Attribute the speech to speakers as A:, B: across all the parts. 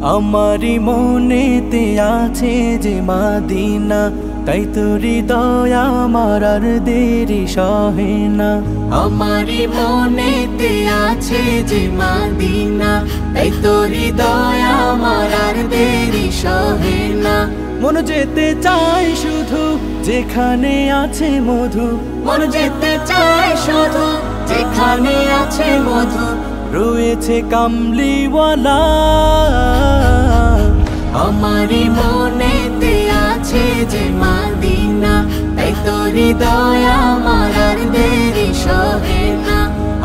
A: আমারি মনেতে আছে যে মাদিনা, তাই তো হৃদয় আমার আর দেরি সহে না।
B: আমারি মনেতে আছে যে মাদিনা, তাই তো হৃদয় আমার আর দেরি সহে না।
A: মন যেতে চায় শুধু যেখানে আছে মধু,
B: মন যেতে চায় শুধু যেখানে আছে মধু,
A: রয়েছে কামলিওয়ালা।
B: আমারি মনেতে আছে যে মাদিনা, তাই তো হৃদয় আমার আর দেরি সহে না।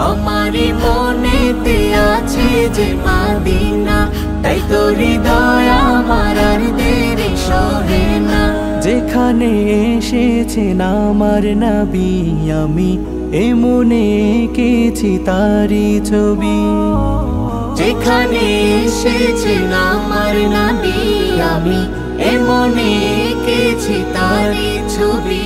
B: আমারি মনেতে আছে যে মাদিনা, তাই তো হৃদয় আমার আর দেরি সহে না।
A: যেখানে এসেছেন আমার নবী, আমি এমনে এঁকেছি তারি ছবি।
B: যেখানে এসেছেন আমার নবী, আমি এমনে এঁকেছি তারি ছবি।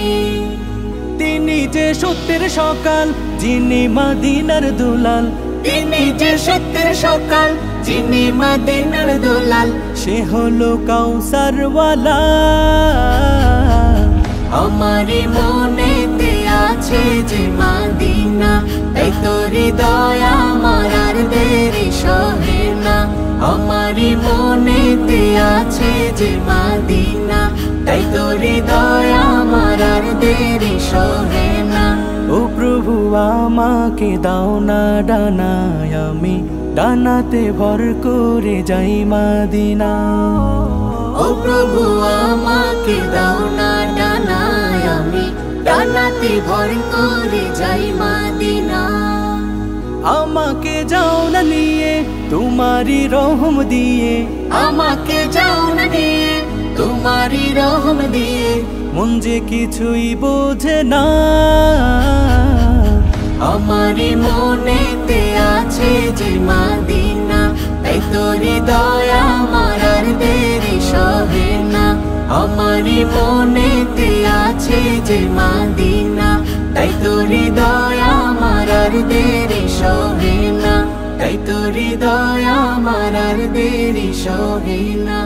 A: তিনি যে সত্যের সকাল, যিনি মদিনার দুলাল।
B: তিনি যে সত্যের সকাল, যিনি মদিনার দুলাল।
A: সে হলো কাউসারওয়ালা।
B: আমারি মনেতে আছে যে মাদিনা, তাই তো হৃদয় আমার আর দেরি সহে না। আমারি মনেতে আছে যে মাদিনা, তাই তো হৃদয় আমার আর দেরি সহে না।
A: ও প্রভু আমাকে দাও না ডানায়, আমি ডানাতে ভর করে যাই মদিনা।
B: ও প্রভু আমাকে দাও না ডানায়, আমি ডানাতে ভর করে যাই মদিনা।
A: আমাকে যাও না নিয়ে তোমারি রহম দিয়ে,
B: আমাকে যাও না নিয়ে তোমারি রহম দিয়ে।
A: মন যে কিছুই বোঝে না।
B: আমারি মনেতে আছে যে মাদিনা, তাই তো হৃদয় আমার আর দেরি সহে না। আমারি মনেতে আছে যে মাদিনা, তাই তো হৃদয় আমার আর দেরি সহে না। তাই তো হৃদয় আমার আর দেরি সহে না।